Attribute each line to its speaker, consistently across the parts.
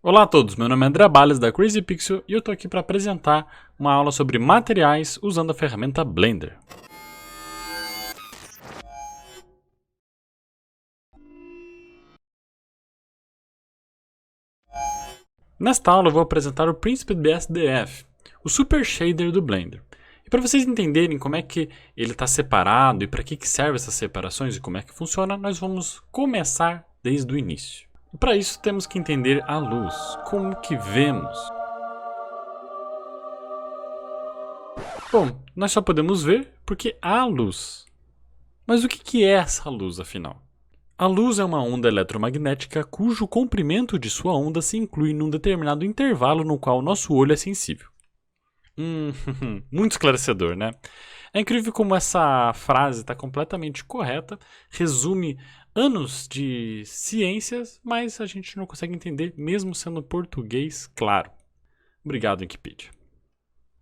Speaker 1: Olá a todos, meu nome é André Bales da Crazy Pixel e eu estou aqui para apresentar uma aula sobre materiais usando a ferramenta Blender. Nesta aula eu vou apresentar o Principed BSDF, o Super Shader do Blender. E para vocês entenderem como é que ele está separado e para que servem essas separações e como é que funciona, nós vamos começar desde o início. E para isso temos que entender a luz, como que vemos. Bom, nós só podemos ver porque há luz. Mas o que é essa luz, afinal? A luz é uma onda eletromagnética cujo comprimento de sua onda se inclui num determinado intervalo no qual nosso olho é sensível. Muito esclarecedor, né? É incrível como essa frase está completamente correta, resume anos de ciências, mas a gente não consegue entender, mesmo sendo português claro. Obrigado, Wikipedia.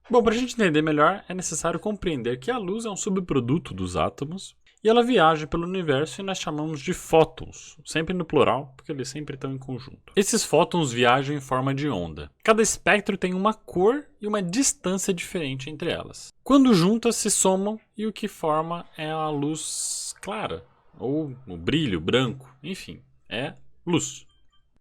Speaker 1: Bom, para a gente entender melhor, é necessário compreender que a luz é um subproduto dos átomos e ela viaja pelo universo e nós chamamos de fótons, sempre no plural, porque eles sempre estão em conjunto. Esses fótons viajam em forma de onda. Cada espectro tem uma cor e uma distância diferente entre elas. Quando juntas, se somam e o que forma é a luz clara, ou o brilho branco, enfim, é luz.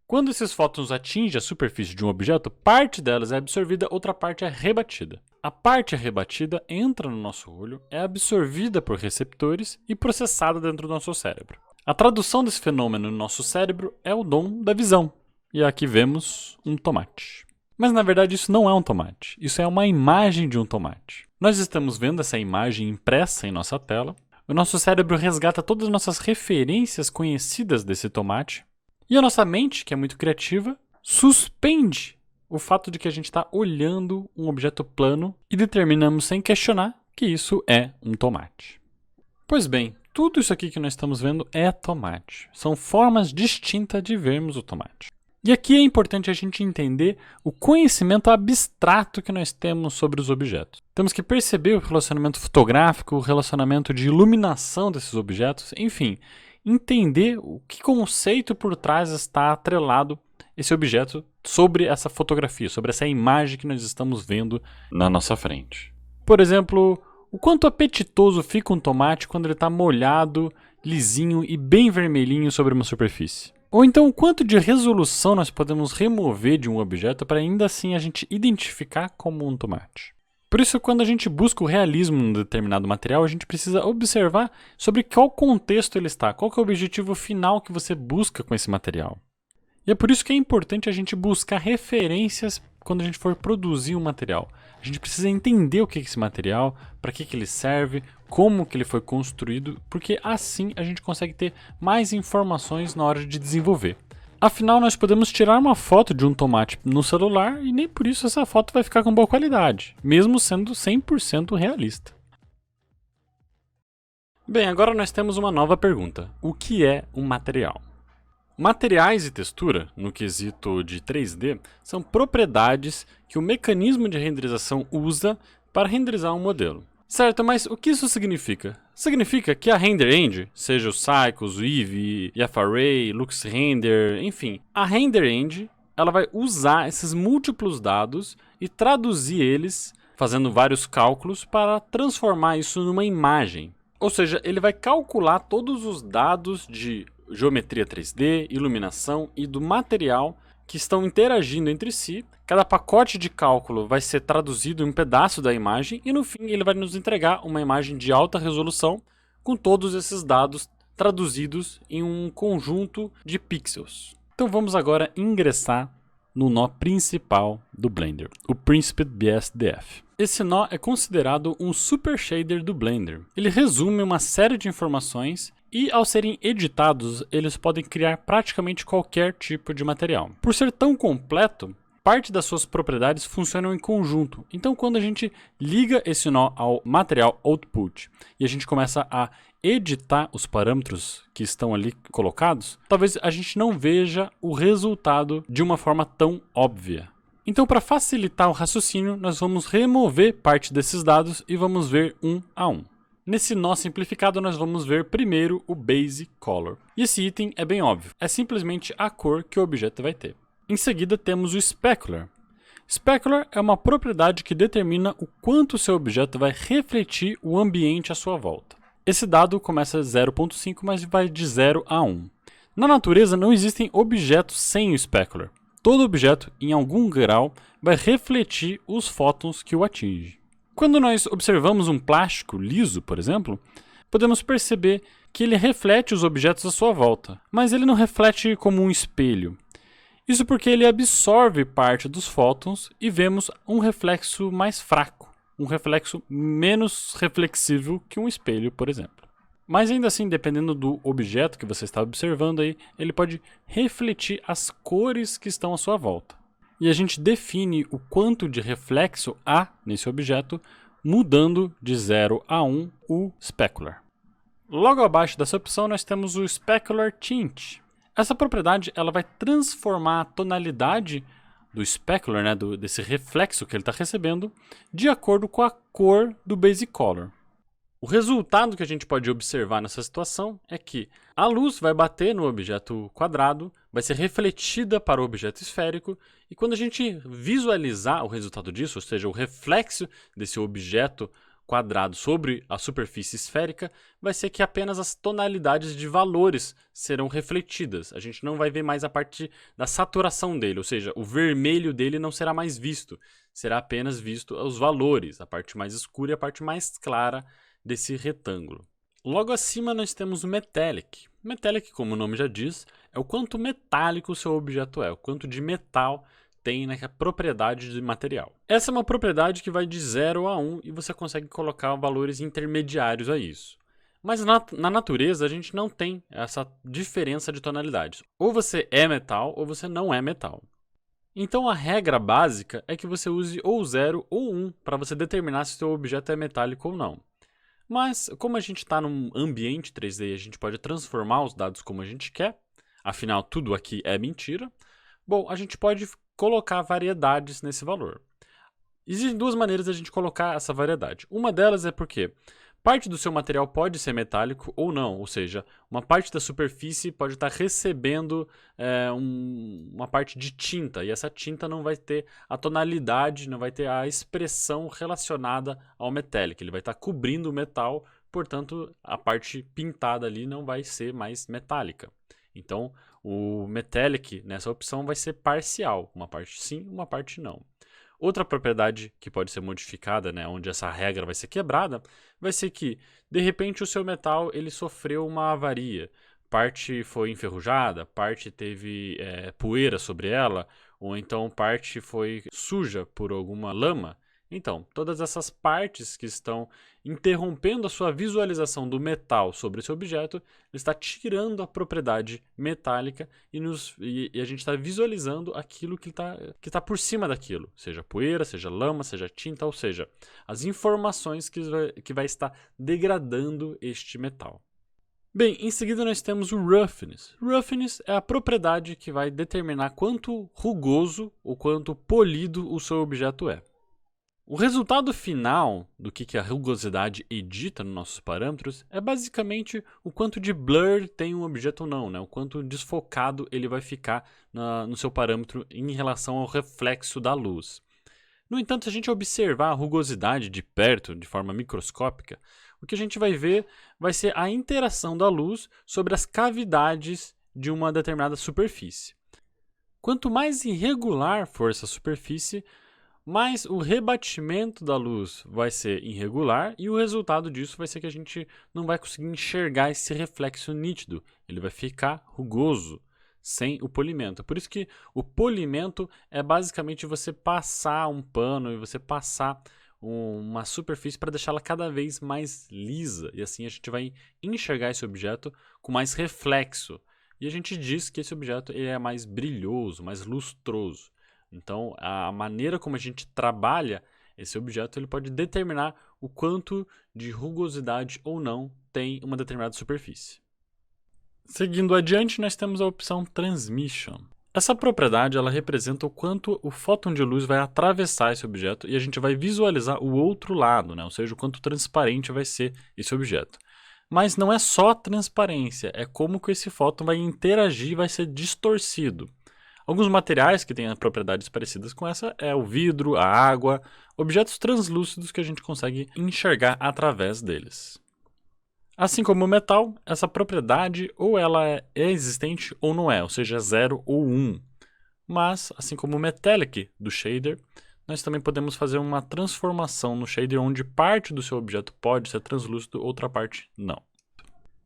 Speaker 1: Quando esses fótons atingem a superfície de um objeto, parte delas é absorvida, outra parte é rebatida. A parte rebatida entra no nosso olho, é absorvida por receptores e processada dentro do nosso cérebro. A tradução desse fenômeno no nosso cérebro é o dom da visão. E aqui vemos um tomate. Mas na verdade isso não é um tomate, isso é uma imagem de um tomate. Nós estamos vendo essa imagem impressa em nossa tela. O nosso cérebro resgata todas as nossas referências conhecidas desse tomate. E a nossa mente, que é muito criativa, suspende o fato de que a gente está olhando um objeto plano e determinamos sem questionar que isso é um tomate. Pois bem, tudo isso aqui que nós estamos vendo é tomate. São formas distintas de vermos o tomate. E aqui é importante a gente entender o conhecimento abstrato que nós temos sobre os objetos. Temos que perceber o relacionamento fotográfico, o relacionamento de iluminação desses objetos, enfim, entender o que conceito por trás está atrelado esse objeto sobre essa fotografia, sobre essa imagem que nós estamos vendo na nossa frente. Por exemplo, o quanto apetitoso fica um tomate quando ele está molhado, lisinho e bem vermelhinho sobre uma superfície. Ou então o quanto de resolução nós podemos remover de um objeto para ainda assim a gente identificar como um tomate. Por isso, quando a gente busca o realismo em um determinado material, a gente precisa observar sobre qual contexto ele está, qual que é o objetivo final que você busca com esse material. E é por isso que é importante a gente buscar referências quando a gente for produzir um material. A gente precisa entender o que é esse material, para que ele serve, como que ele foi construído, porque assim a gente consegue ter mais informações na hora de desenvolver. Afinal, nós podemos tirar uma foto de um tomate no celular e nem por isso essa foto vai ficar com boa qualidade, mesmo sendo 100% realista. Bem, agora nós temos uma nova pergunta. O que é um material? Materiais e textura, no quesito de 3D, são propriedades que o mecanismo de renderização usa para renderizar um modelo. Certo, mas o que isso significa? Significa que a Render Engine, seja o Cycles, o Eevee, YF-Array, LuxRender, enfim, a Render Engine ela vai usar esses múltiplos dados e traduzir eles, fazendo vários cálculos, para transformar isso numa imagem. Ou seja, ele vai calcular todos os dados de geometria 3D, iluminação e do material que estão interagindo entre si. Cada pacote de cálculo vai ser traduzido em um pedaço da imagem e no fim ele vai nos entregar uma imagem de alta resolução com todos esses dados traduzidos em um conjunto de pixels. Então vamos agora ingressar no nó principal do Blender, o Principed BSDF. Esse nó é considerado um super shader do Blender. Ele resume uma série de informações e, ao serem editados, eles podem criar praticamente qualquer tipo de material. Por ser tão completo, parte das suas propriedades funcionam em conjunto. Então, quando a gente liga esse nó ao material output e a gente começa a editar os parâmetros que estão ali colocados, talvez a gente não veja o resultado de uma forma tão óbvia. Então, para facilitar o raciocínio, nós vamos remover parte desses dados e vamos ver um a um. Nesse nó simplificado, nós vamos ver primeiro o Base Color. E esse item é bem óbvio, é simplesmente a cor que o objeto vai ter. Em seguida temos o specular. Specular é uma propriedade que determina o quanto o seu objeto vai refletir o ambiente à sua volta. Esse dado começa 0.5, mas vai de 0 a 1. Na natureza não existem objetos sem o specular. Todo objeto, em algum grau, vai refletir os fótons que o atingem. Quando nós observamos um plástico liso, por exemplo, podemos perceber que ele reflete os objetos à sua volta, mas ele não reflete como um espelho. Isso porque ele absorve parte dos fótons e vemos um reflexo mais fraco, um reflexo menos reflexível que um espelho, por exemplo. Mas ainda assim, dependendo do objeto que você está observando aí, ele pode refletir as cores que estão à sua volta. E a gente define o quanto de reflexo há nesse objeto, mudando de 0 a 1 o specular. Logo abaixo dessa opção nós temos o specular tint. Essa propriedade ela vai transformar a tonalidade do specular, né, desse reflexo que ele está recebendo, de acordo com a cor do basic color. O resultado que a gente pode observar nessa situação é que a luz vai bater no objeto quadrado, vai ser refletida para o objeto esférico, e quando a gente visualizar o resultado disso, ou seja, o reflexo desse objeto quadrado sobre a superfície esférica, vai ser que apenas as tonalidades de valores serão refletidas. A gente não vai ver mais a parte da saturação dele, ou seja, o vermelho dele não será mais visto, será apenas visto os valores, a parte mais escura e a parte mais clara desse retângulo. Logo acima nós temos o metallic. Metallic, como o nome já diz, é o quanto metálico o seu objeto é, o quanto de metal tem na propriedade de material. Essa é uma propriedade que vai de 0 a 1 e você consegue colocar valores intermediários a isso. Mas na natureza a gente não tem essa diferença de tonalidades. Ou você é metal ou você não é metal. Então a regra básica é que você use ou 0 ou 1 para você determinar se o seu objeto é metálico ou não. Mas como a gente está num ambiente 3D e a gente pode transformar os dados como a gente quer, afinal tudo aqui é mentira, bom, a gente pode colocar variedades nesse valor. Existem duas maneiras de a gente colocar essa variedade. Uma delas é porque parte do seu material pode ser metálico ou não, ou seja, uma parte da superfície pode estar recebendo uma parte de tinta, e essa tinta não vai ter a tonalidade, não vai ter a expressão relacionada ao metallic, ele vai estar cobrindo o metal, portanto a parte pintada ali não vai ser mais metálica. Então o metallic nessa opção vai ser parcial, uma parte sim, uma parte não. Outra propriedade que pode ser modificada, né, onde essa regra vai ser quebrada, vai ser que, de repente, o seu metal ele sofreu uma avaria. Parte foi enferrujada, parte teve poeira sobre ela, ou então parte foi suja por alguma lama. Então, todas essas partes que estão interrompendo a sua visualização do metal sobre esse objeto, está tirando a propriedade metálica e a gente está visualizando aquilo que tá por cima daquilo, seja poeira, seja lama, seja tinta, ou seja, as informações que vai estar degradando este metal. Bem, em seguida nós temos o roughness. Roughness é a propriedade que vai determinar quanto rugoso ou quanto polido o seu objeto é. O resultado final do que a rugosidade edita nos nossos parâmetros é basicamente o quanto de blur tem um objeto ou não, né? O quanto desfocado ele vai ficar no seu parâmetro em relação ao reflexo da luz. No entanto, se a gente observar a rugosidade de perto, de forma microscópica, o que a gente vai ver vai ser a interação da luz sobre as cavidades de uma determinada superfície. Quanto mais irregular for essa superfície, mais o rebatimento da luz vai ser irregular e o resultado disso vai ser que a gente não vai conseguir enxergar esse reflexo nítido. Ele vai ficar rugoso, sem o polimento. Por isso que o polimento é basicamente você passar um pano e você passar uma superfície para deixá-la cada vez mais lisa. E assim a gente vai enxergar esse objeto com mais reflexo. E a gente diz que esse objeto ele é mais brilhoso, mais lustroso. Então, a maneira como a gente trabalha esse objeto, ele pode determinar o quanto de rugosidade ou não tem uma determinada superfície. Seguindo adiante, nós temos a opção Transmission. Essa propriedade ela representa o quanto o fóton de luz vai atravessar esse objeto e a gente vai visualizar o outro lado, né? Ou seja, o quanto transparente vai ser esse objeto. Mas não é só a transparência, é como que esse fóton vai interagir e vai ser distorcido. Alguns materiais que têm propriedades parecidas com essa é o vidro, a água, objetos translúcidos que a gente consegue enxergar através deles. Assim como o metal, essa propriedade ou ela é existente ou não é, ou seja, 0 ou 1. Mas, assim como o metallic do shader, nós também podemos fazer uma transformação no shader onde parte do seu objeto pode ser translúcido, outra parte não.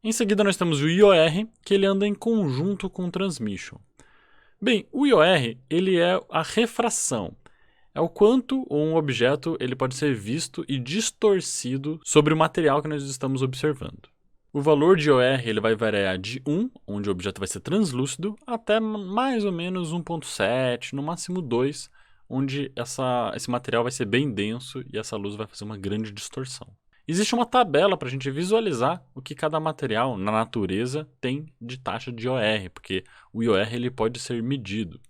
Speaker 1: Em seguida nós temos o IOR, que ele anda em conjunto com o transmission. Bem, o IOR ele é a refração. É o quanto um objeto ele pode ser visto e distorcido sobre o material que nós estamos observando. O valor de IOR ele vai variar de 1, onde o objeto vai ser translúcido, até mais ou menos 1.7, no máximo 2, onde esse material vai ser bem denso e essa luz vai fazer uma grande distorção. Existe uma tabela para a gente visualizar o que cada material na natureza tem de taxa de IOR, porque o IOR ele pode ser medido.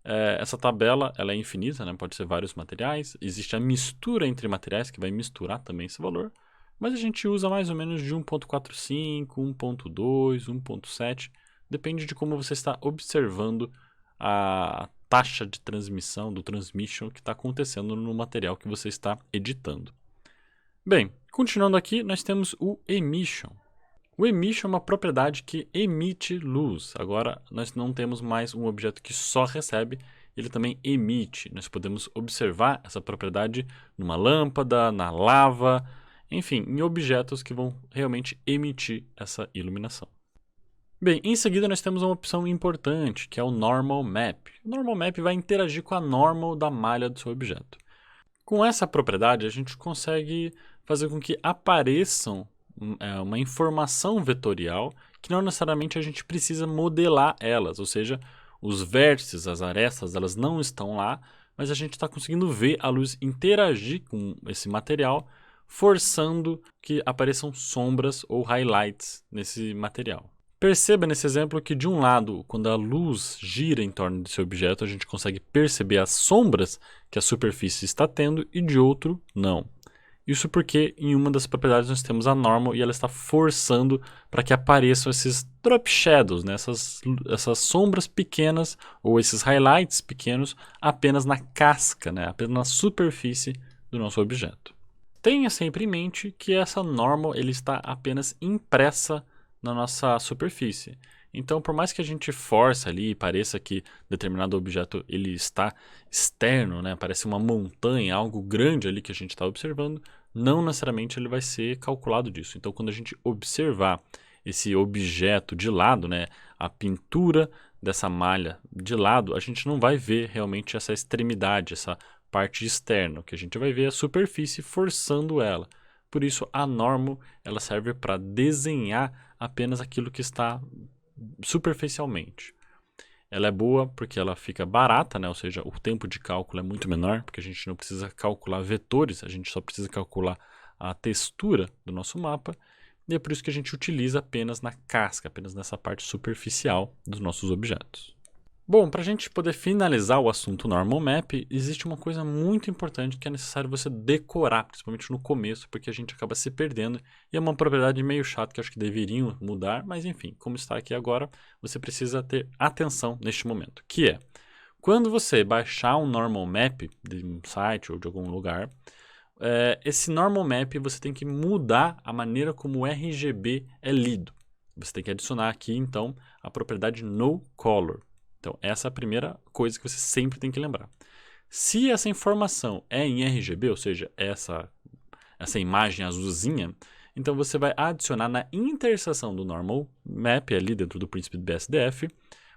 Speaker 1: Essa tabela ela é infinita, né? Pode ser vários materiais. Existe a mistura entre materiais que vai misturar também esse valor, mas a gente usa mais ou menos de 1.45, 1.2, 1.7, depende de como você está observando a taxa de transmissão do transmission que está acontecendo no material que você está editando. Bem, continuando aqui, nós temos o emission. O emission é uma propriedade que emite luz. Agora, nós não temos mais um objeto que só recebe, ele também emite. Nós podemos observar essa propriedade numa lâmpada, na lava, enfim, em objetos que vão realmente emitir essa iluminação. Bem, em seguida nós temos uma opção importante, que é o Normal Map. O Normal Map vai interagir com a normal da malha do seu objeto. Com essa propriedade, a gente consegue fazer com que apareçam uma informação vetorial que não necessariamente a gente precisa modelar elas, ou seja, os vértices, as arestas, elas não estão lá, mas a gente está conseguindo ver a luz interagir com esse material, forçando que apareçam sombras ou highlights nesse material. Perceba nesse exemplo que de um lado, quando a luz gira em torno desse objeto, a gente consegue perceber as sombras que a superfície está tendo e de outro, não. Isso porque em uma das propriedades nós temos a normal e ela está forçando para que apareçam esses drop shadows, né? essas sombras pequenas ou esses highlights pequenos apenas na casca, né? Apenas na superfície do nosso objeto. Tenha sempre em mente que essa normal ele está apenas impressa na nossa superfície. Então, por mais que a gente force ali e pareça que determinado objeto ele está externo, né, parece uma montanha, algo grande ali que a gente está observando, não necessariamente ele vai ser calculado disso. Então, quando a gente observar esse objeto de lado, né, a pintura dessa malha de lado, a gente não vai ver realmente essa extremidade, essa parte externa. O que a gente vai ver é a superfície forçando ela. Por isso, a normal ela serve para desenhar apenas aquilo que está superficialmente. Ela é boa porque ela fica barata, né? Ou seja, o tempo de cálculo é muito menor, porque a gente não precisa calcular vetores, a gente só precisa calcular a textura do nosso mapa, e é por isso que a gente utiliza apenas na casca, apenas nessa parte superficial dos nossos objetos. Bom, para a gente poder finalizar o assunto Normal Map, existe uma coisa muito importante que é necessário você decorar, principalmente no começo, porque a gente acaba se perdendo e é uma propriedade meio chata que eu acho que deveriam mudar, mas enfim, como está aqui agora, você precisa ter atenção neste momento, que é, quando você baixar um Normal Map de um site ou de algum lugar, esse Normal Map você tem que mudar a maneira como o RGB é lido. Você tem que adicionar aqui, então, a propriedade No Color. Então, essa é a primeira coisa que você sempre tem que lembrar. Se essa informação é em RGB, ou seja, essa imagem azulzinha, então você vai adicionar na interseção do Normal Map, ali dentro do Príncipe do BSDF,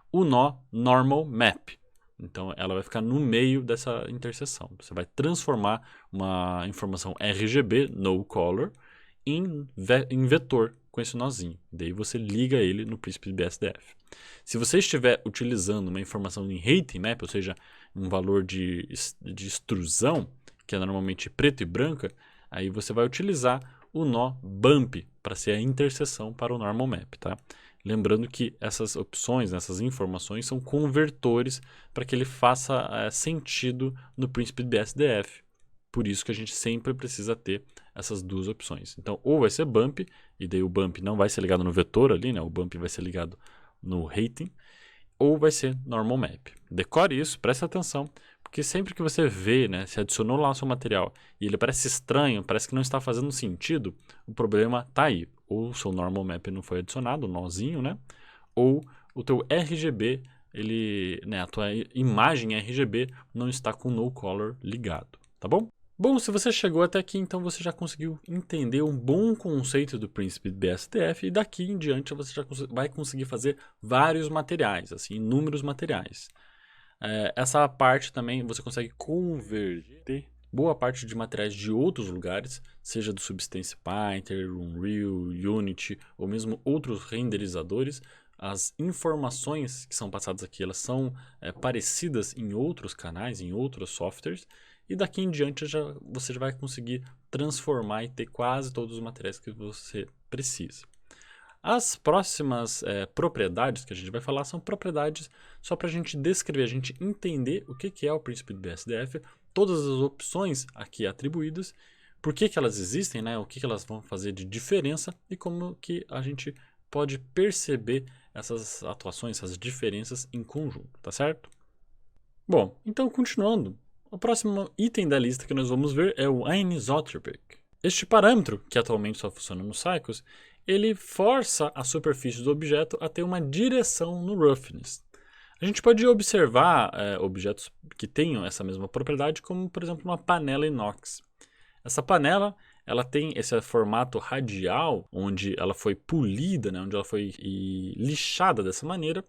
Speaker 1: o nó Normal Map. Então, ela vai ficar no meio dessa interseção. Você vai transformar uma informação RGB, No Color, em vetor com esse nozinho. Daí você liga ele no Príncipe do BSDF. Se você estiver utilizando uma informação em Heighten Map, ou seja, um valor de extrusão, que é normalmente preto e branca, aí você vai utilizar o nó Bump para ser a interseção para o Normal Map, tá? Lembrando que essas opções, essas informações são convertores para que ele faça sentido no Príncipe do BSDF. Por isso que a gente sempre precisa ter essas duas opções. Então, ou vai ser Bump, e daí o Bump não vai ser ligado no vetor ali, né? O Bump vai ser ligado no Heighten, ou vai ser Normal Map. Decore isso, preste atenção, porque sempre que você vê, né, se adicionou lá o seu material e ele parece estranho, parece que não está fazendo sentido, o problema está aí. Ou o seu Normal Map não foi adicionado, o nozinho, né? Ou o teu RGB, a tua imagem RGB não está com o No Color ligado, tá bom? Bom, se você chegou até aqui, então você já conseguiu entender um bom conceito do Príncipe BSDF e daqui em diante você já vai conseguir fazer vários materiais, assim, inúmeros materiais. Essa parte também você consegue converter boa parte de materiais de outros lugares, seja do Substance Painter, Unreal, Unity ou mesmo outros renderizadores. As informações que são passadas aqui, elas são parecidas em outros canais, em outros softwares, e daqui em diante você já vai conseguir transformar e ter quase todos os materiais que você precisa. As próximas propriedades que a gente vai falar são propriedades só para a gente descrever, a gente entender o que é o Príncipe do BSDF, todas as opções aqui atribuídas, por que elas existem, né, o que elas vão fazer de diferença e como que a gente pode perceber essas atuações, essas diferenças em conjunto, tá certo? Bom, então continuando, o próximo item da lista que nós vamos ver é o anisotropic. Este parâmetro, que atualmente só funciona no Cycles, ele força a superfície do objeto a ter uma direção no roughness. A gente pode observar objetos que tenham essa mesma propriedade, como por exemplo uma panela inox. Essa panela ela tem esse formato radial, onde ela foi polida, né, onde ela foi lixada dessa maneira,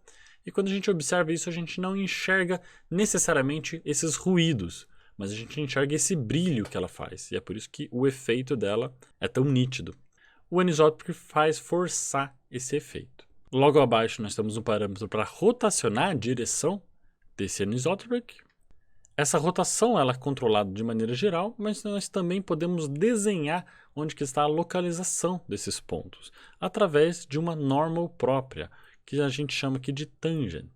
Speaker 1: e quando a gente observa isso, a gente não enxerga necessariamente esses ruídos, mas a gente enxerga esse brilho que ela faz, e é por isso que o efeito dela é tão nítido. O anisotropic faz forçar esse efeito. Logo abaixo nós temos um parâmetro para rotacionar a direção desse anisotropic. Essa rotação ela é controlada de maneira geral, mas nós também podemos desenhar onde que está a localização desses pontos, através de uma normal própria, que a gente chama aqui de tangent.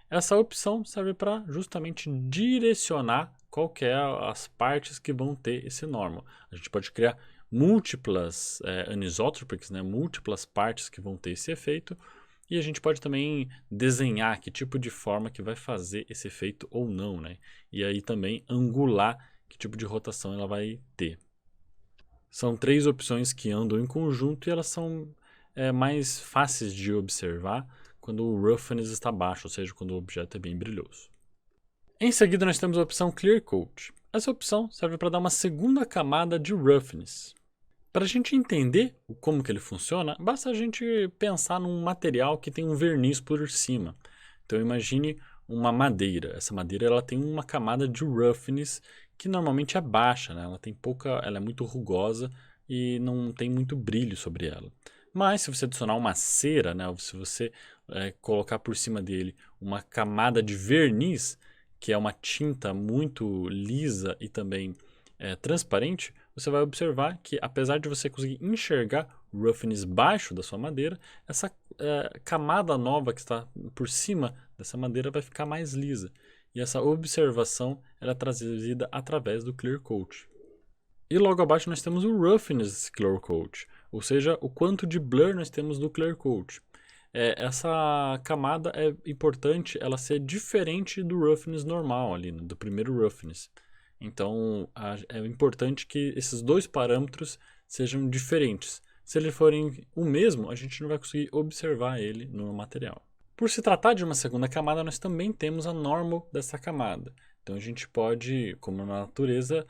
Speaker 1: Essa opção serve para justamente direcionar qual que é as partes que vão ter esse normal. A gente pode criar múltiplas anisotropics, né, múltiplas partes que vão ter esse efeito, e a gente pode também desenhar que tipo de forma que vai fazer esse efeito ou não, né? E aí também angular que tipo de rotação ela vai ter. São três opções que andam em conjunto e elas são mais fáceis de observar quando o roughness está baixo, ou seja, quando o objeto é bem brilhoso. Em seguida nós temos a opção Clear Coat. Essa opção serve para dar uma segunda camada de roughness. Para a gente entender como que ele funciona, basta a gente pensar num material que tem um verniz por cima. Então imagine uma madeira. Essa madeira ela tem uma camada de roughness que normalmente é baixa, né? Ela é muito rugosa e não tem muito brilho sobre ela. Mas se você adicionar uma cera, né, ou se você colocar por cima dele uma camada de verniz, que é uma tinta muito lisa e também transparente, você vai observar que apesar de você conseguir enxergar o roughness baixo da sua madeira, essa camada nova que está por cima dessa madeira vai ficar mais lisa. E essa observação ela é trazida através do Clear Coat. E logo abaixo nós temos o Roughness Clear Coat, ou seja, o quanto de blur nós temos do Clear Coat. Essa camada é importante ela ser diferente do Roughness normal, ali, do primeiro Roughness. Então é importante que esses dois parâmetros sejam diferentes. Se eles forem o mesmo, a gente não vai conseguir observar ele no material. Por se tratar de uma segunda camada, nós também temos a normal dessa camada. Então a gente pode, como na natureza,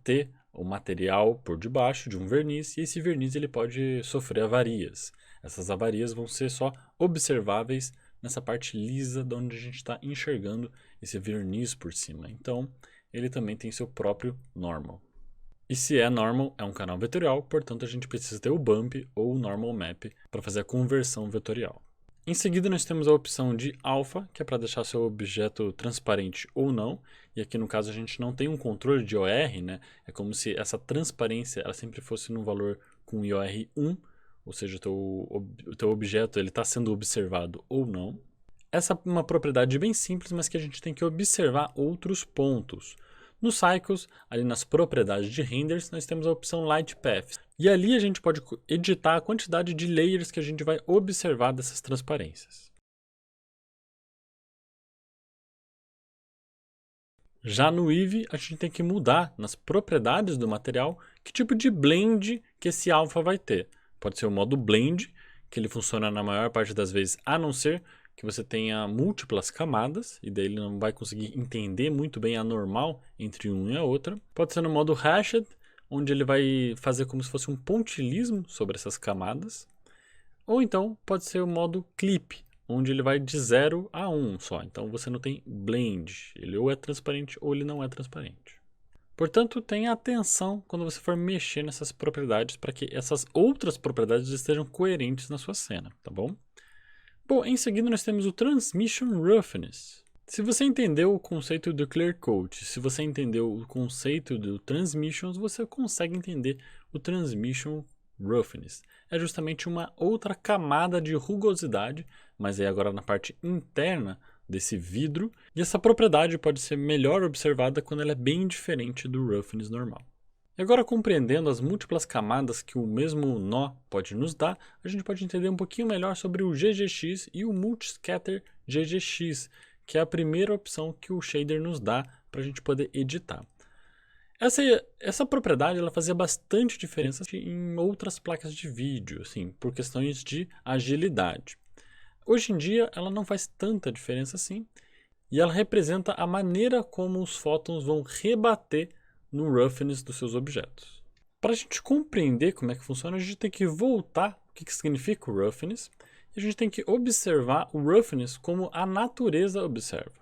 Speaker 1: ter o material por debaixo de um verniz e esse verniz ele pode sofrer avarias. Essas avarias vão ser só observáveis nessa parte lisa de onde a gente está enxergando esse verniz por cima. Então ele também tem seu próprio normal. E se é normal, é um canal vetorial, portanto a gente precisa ter o bump ou o normal map para fazer a conversão vetorial. Em seguida nós temos a opção de alpha, que é para deixar seu objeto transparente ou não, e aqui no caso a gente não tem um controle de IOR, né? É como se essa transparência ela sempre fosse no valor com IOR 1, ou seja, o teu objeto está sendo observado ou não. Essa é uma propriedade bem simples, mas que a gente tem que observar outros pontos. No Cycles, ali nas propriedades de renders, nós temos a opção Light Paths. E ali a gente pode editar a quantidade de layers que a gente vai observar dessas transparências. Já no Eevee, a gente tem que mudar nas propriedades do material que tipo de blend que esse alpha vai ter. Pode ser o modo blend, que ele funciona na maior parte das vezes, a não ser que você tenha múltiplas camadas, e daí ele não vai conseguir entender muito bem a normal entre uma e a outra. Pode ser no modo hashed, onde ele vai fazer como se fosse um pontilhismo sobre essas camadas. Ou então pode ser o modo clip, onde ele vai de 0 a 1 só. Então você não tem blend, ele ou é transparente ou ele não é transparente. Portanto, tenha atenção quando você for mexer nessas propriedades para que essas outras propriedades estejam coerentes na sua cena, tá bom? Bom, em seguida nós temos o Transmission Roughness. Se você entendeu o conceito do Clear Coat, se você entendeu o conceito do Transmissions, você consegue entender o Transmission Roughness. É justamente uma outra camada de rugosidade, mas é agora na parte interna desse vidro, e essa propriedade pode ser melhor observada quando ela é bem diferente do roughness normal. E agora, compreendendo as múltiplas camadas que o mesmo nó pode nos dar, a gente pode entender um pouquinho melhor sobre o GGX e o Multiscatter GGX, que é a primeira opção que o shader nos dá para a gente poder editar. Essa propriedade ela fazia bastante diferença em outras placas de vídeo, assim, por questões de agilidade. Hoje em dia ela não faz tanta diferença assim, e ela representa a maneira como os fótons vão rebater no roughness dos seus objetos. Para a gente compreender como é que funciona, a gente tem que voltar o que significa o roughness, e a gente tem que observar o roughness como a natureza observa.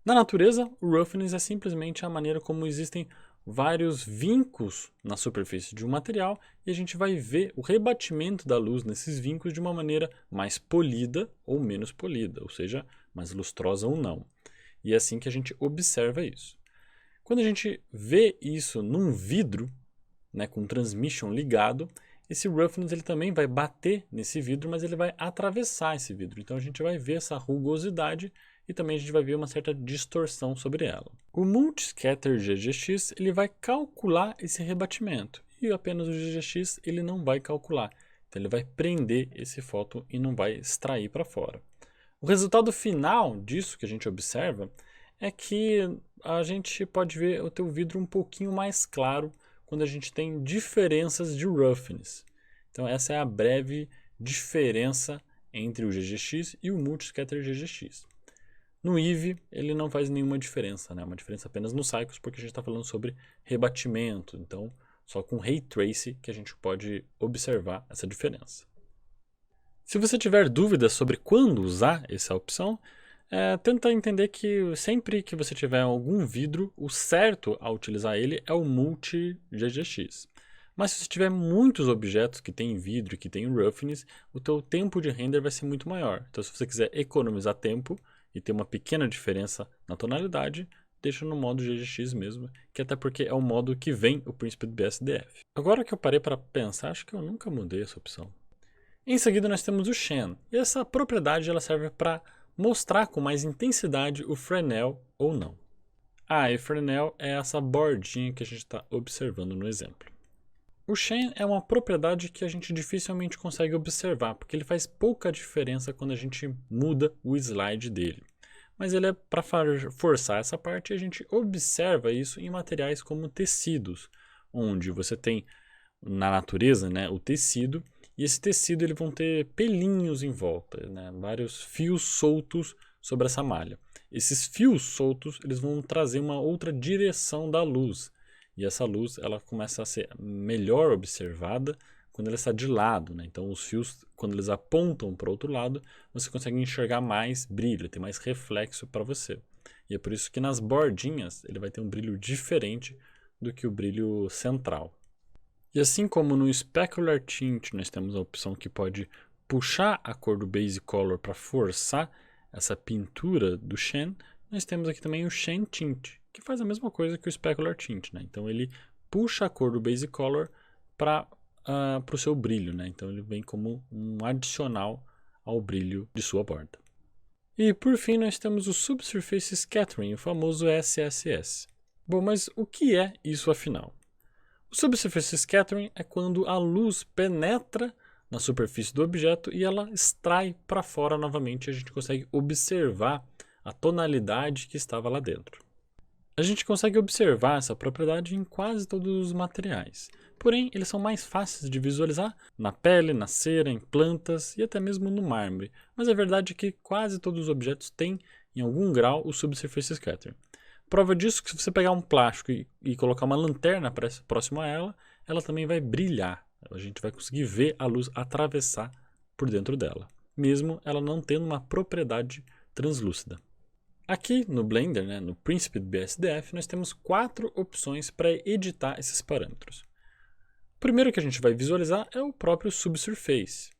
Speaker 1: Na natureza, o roughness é simplesmente a maneira como existem vários vincos na superfície de um material e a gente vai ver o rebatimento da luz nesses vincos de uma maneira mais polida ou menos polida, ou seja, mais lustrosa ou não. E é assim que a gente observa isso. Quando a gente vê isso num vidro, né, com transmission ligado, esse roughness ele também vai bater nesse vidro, mas ele vai atravessar esse vidro. Então a gente vai ver essa rugosidade e também a gente vai ver uma certa distorção sobre ela. O Multiscatter GGX ele vai calcular esse rebatimento e apenas o GGX ele não vai calcular. Então ele vai prender esse fóton e não vai extrair para fora. O resultado final disso que a gente observa é que a gente pode ver o teu vidro um pouquinho mais claro quando a gente tem diferenças de roughness. Então essa é a breve diferença entre o GGX e o Multiscatter GGX. No Eevee, ele não faz nenhuma diferença, né? Uma diferença apenas nos cycles, porque a gente está falando sobre rebatimento. Então, só com Ray Trace que a gente pode observar essa diferença. Se você tiver dúvidas sobre quando usar essa opção, tenta entender que sempre que você tiver algum vidro, o certo a utilizar ele é o Multi GGX. Mas se você tiver muitos objetos que tem vidro e que tem roughness, o teu tempo de render vai ser muito maior. Então, se você quiser economizar tempo e ter uma pequena diferença na tonalidade, deixa no modo GGX mesmo, que até porque é o modo que vem o Príncipe do BSDF. Agora que eu parei para pensar, acho que eu nunca mudei essa opção. Em seguida nós temos o Shen, e essa propriedade ela serve para mostrar com mais intensidade o Fresnel ou não. E Fresnel é essa bordinha que a gente está observando no exemplo. O Shen é uma propriedade que a gente dificilmente consegue observar, porque ele faz pouca diferença quando a gente muda o slide dele. Mas ele é para forçar essa parte e a gente observa isso em materiais como tecidos, onde você tem na natureza, né, o tecido, e esse tecido ele vão ter pelinhos em volta, né, vários fios soltos sobre essa malha. Esses fios soltos eles vão trazer uma outra direção da luz. E essa luz ela começa a ser melhor observada quando ela está de lado, né? Então os fios, quando eles apontam para o outro lado, você consegue enxergar mais brilho, tem mais reflexo para você. E é por isso que nas bordinhas ele vai ter um brilho diferente do que o brilho central. E assim como no Specular Tint nós temos a opção que pode puxar a cor do Base Color para forçar essa pintura do Shen, nós temos aqui também o Shen Tint, que faz a mesma coisa que o Specular Tint, né? Então ele puxa a cor do Base Color para o seu brilho, né? Então ele vem como um adicional ao brilho de sua borda. E por fim nós temos o Subsurface Scattering, o famoso SSS. Bom, mas o que é isso afinal? O Subsurface Scattering é quando a luz penetra na superfície do objeto e ela extrai para fora novamente e a gente consegue observar a tonalidade que estava lá dentro. A A gente consegue observar essa propriedade em quase todos os materiais. Porém, eles são mais fáceis de visualizar na pele, na cera, em plantas e até mesmo no mármore. Mas a verdade é que quase todos os objetos têm, em algum grau, o subsurface scattering. Prova disso é que se você pegar um plástico e colocar uma lanterna próximo a ela, ela também vai brilhar. A gente vai conseguir ver a luz atravessar por dentro dela, mesmo ela não tendo uma propriedade translúcida. Aqui no Blender, no Príncipe do BSDF, nós temos 4 opções para editar esses parâmetros. O primeiro que a gente vai visualizar é o próprio Subsurface.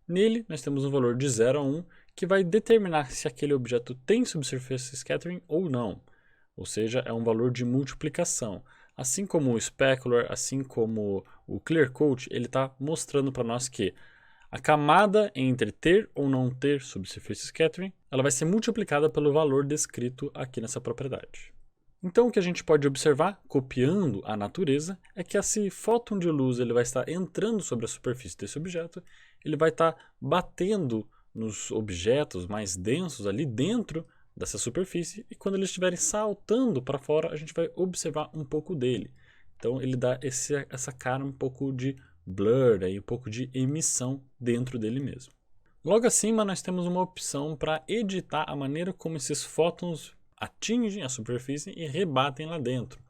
Speaker 1: Nele, nós temos um valor de 0 a 1, que vai determinar se aquele objeto tem Subsurface Scattering ou não. Ou seja, é um valor de multiplicação. Assim como o Specular, assim como o Clear Coat, ele está mostrando para nós que a camada entre ter ou não ter Subsurface Scattering, ela vai ser multiplicada pelo valor descrito aqui nessa propriedade. Então o que a gente pode observar, copiando a natureza, é que esse fóton de luz ele vai estar entrando sobre a superfície desse objeto, ele vai estar batendo nos objetos mais densos ali dentro dessa superfície, e quando eles estiverem saltando para fora, a gente vai observar um pouco dele. Então ele dá essa cara um pouco de blur, um pouco de emissão dentro dele mesmo. Logo acima nós temos uma opção para editar a maneira como esses fótons atingem a superfície e rebatem lá dentro,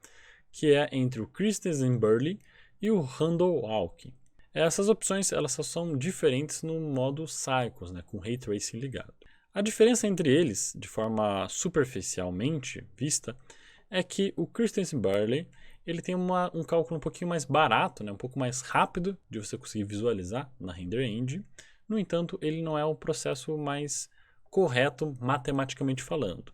Speaker 1: que é entre o Christensen Burley e o Randall Walk. Essas opções elas só são diferentes no modo Cycles, com Ray Tracing ligado. A diferença entre eles, de forma superficialmente vista, é que o Christensen Burley ele tem um cálculo um pouquinho mais barato, um pouco mais rápido de você conseguir visualizar na Render Engine. No entanto, ele não é o processo mais correto matematicamente falando.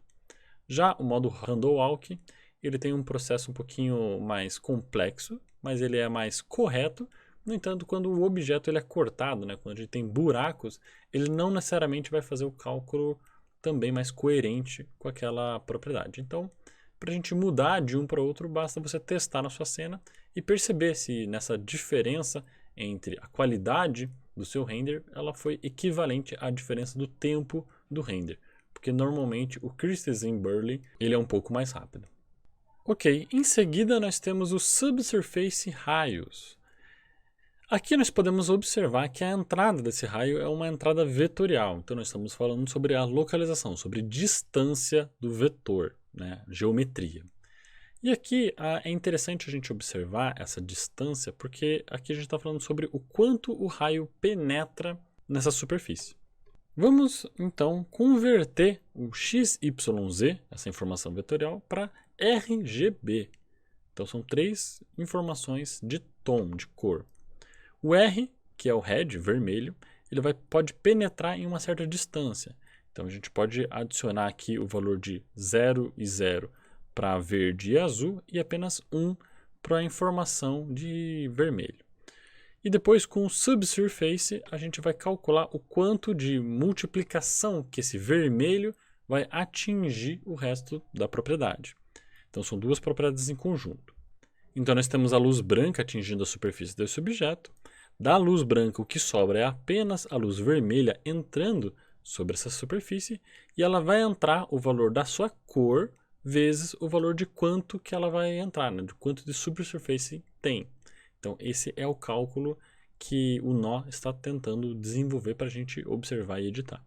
Speaker 1: Já o modo Randall Walk, ele tem um processo um pouquinho mais complexo, mas ele é mais correto. No entanto, quando o objeto ele é cortado, quando a gente tem buracos, ele não necessariamente vai fazer o cálculo também mais coerente com aquela propriedade. Então, para a gente mudar de um para outro, basta você testar na sua cena e perceber se nessa diferença entre a qualidade do seu render, ela foi equivalente à diferença do tempo do render. Porque normalmente o Christensen Burley ele é um pouco mais rápido. Ok, em seguida nós temos o Subsurface Raios. Aqui nós podemos observar que a entrada desse raio é uma entrada vetorial. Então nós estamos falando sobre a localização, sobre distância do vetor, geometria. E aqui é interessante a gente observar essa distância, porque aqui a gente está falando sobre o quanto o raio penetra nessa superfície. Vamos então converter o XYZ, essa informação vetorial, para RGB. Então são 3 informações de tom, de cor. O R, que é o red, vermelho, ele pode penetrar em uma certa distância. Então a gente pode adicionar aqui o valor de 0 e 0 para verde e azul e apenas 1 para a informação de vermelho. E depois com o Subsurface a gente vai calcular o quanto de multiplicação que esse vermelho vai atingir o resto da propriedade. Então são 2 propriedades em conjunto. Então nós temos a luz branca atingindo a superfície desse objeto. Da luz branca o que sobra é apenas a luz vermelha entrando sobre essa superfície e ela vai entrar o valor da sua cor vezes o valor de quanto que ela vai entrar, de quanto de Subsurface tem. Então esse é o cálculo que o nó está tentando desenvolver para a gente observar e editar.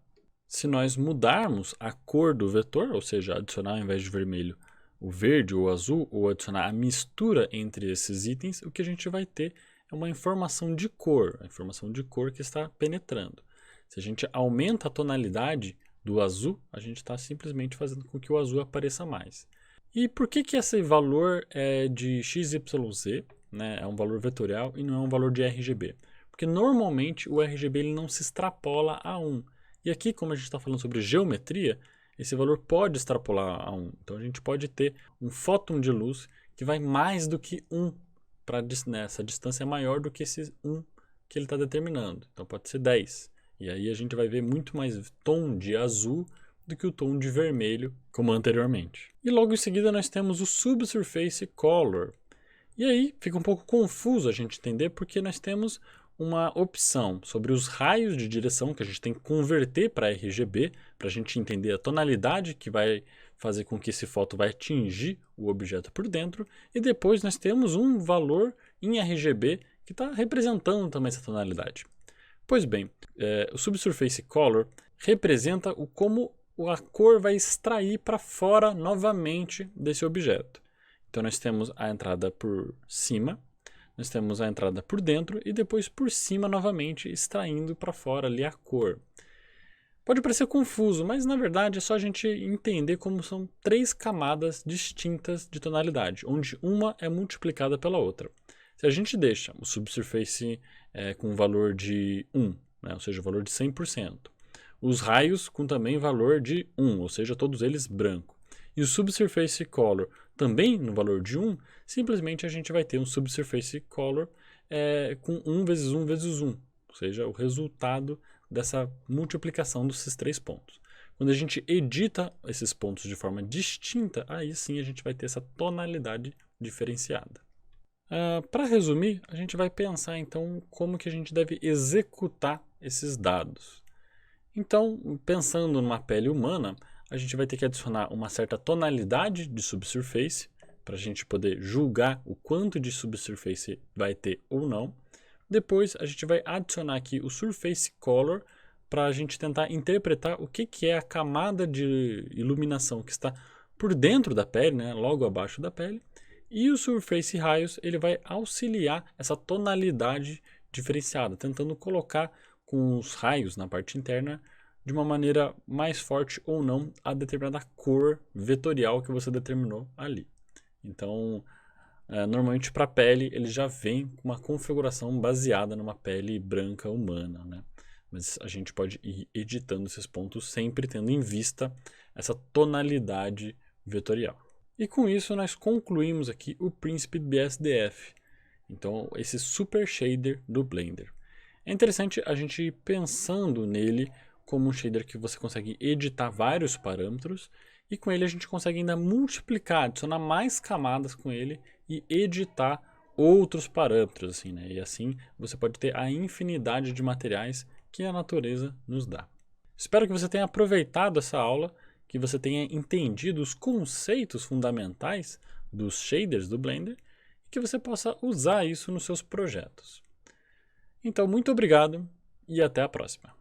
Speaker 1: Se nós mudarmos a cor do vetor, ou seja, adicionar ao invés de vermelho o verde ou o azul, ou adicionar a mistura entre esses itens, o que a gente vai ter é uma informação de cor, a informação de cor que está penetrando. Se a gente aumenta a tonalidade do azul, a gente está simplesmente fazendo com que o azul apareça mais. E por que esse valor é de XYZ, é um valor vetorial e não é um valor de RGB? Porque normalmente o RGB ele não se extrapola a 1. E aqui, como a gente está falando sobre geometria, esse valor pode extrapolar a 1. Então a gente pode ter um fóton de luz que vai mais do que 1. Essa distância é maior do que esse 1 que ele está determinando. Então pode ser 10. E aí a gente vai ver muito mais tom de azul do que o tom de vermelho, como anteriormente. E logo em seguida nós temos o Subsurface Color. E aí fica um pouco confuso a gente entender porque nós temos uma opção sobre os raios de direção que a gente tem que converter para RGB, para a gente entender a tonalidade que vai fazer com que esse foto vai atingir o objeto por dentro, e depois nós temos um valor em RGB que está representando também essa tonalidade. Pois bem, o Subsurface Color representa como a cor vai extrair para fora novamente desse objeto. Então nós temos a entrada por cima, nós temos a entrada por dentro e depois por cima novamente extraindo para fora ali a cor. Pode parecer confuso, mas na verdade é só a gente entender como são 3 camadas distintas de tonalidade, onde uma é multiplicada pela outra. Se a gente deixa o Subsurface com valor de 1, né, ou seja, o valor de 100%, os raios com também valor de 1, ou seja, todos eles branco, e o Subsurface Color também no valor de 1, simplesmente a gente vai ter um Subsurface Color com 1 vezes 1 vezes 1, ou seja, o resultado dessa multiplicação desses 3 pontos. Quando a gente edita esses pontos de forma distinta, aí sim a gente vai ter essa tonalidade diferenciada. Para resumir, a gente vai pensar então como que a gente deve executar esses dados. Então, pensando numa pele humana, a gente vai ter que adicionar uma certa tonalidade de subsurface para a gente poder julgar o quanto de subsurface vai ter ou não. Depois a gente vai adicionar aqui o Surface Color para a gente tentar interpretar o que é a camada de iluminação que está por dentro da pele, né, logo abaixo da pele. E o Surface Raios ele vai auxiliar essa tonalidade diferenciada, tentando colocar com os raios na parte interna de uma maneira mais forte ou não a determinada cor vetorial que você determinou ali. Então, normalmente para a pele ele já vem com uma configuração baseada numa pele branca humana, né? Mas a gente pode ir editando esses pontos sempre tendo em vista essa tonalidade vetorial. E com isso nós concluímos aqui o Príncipe BSDF, então esse super shader do Blender. É interessante a gente ir pensando nele como um shader que você consegue editar vários parâmetros e com ele a gente consegue ainda multiplicar, adicionar mais camadas com ele e editar outros parâmetros, assim, né? E assim você pode ter a infinidade de materiais que a natureza nos dá. Espero que você tenha aproveitado essa aula, que você tenha entendido os conceitos fundamentais dos shaders do Blender e que você possa usar isso nos seus projetos. Então, muito obrigado e até a próxima.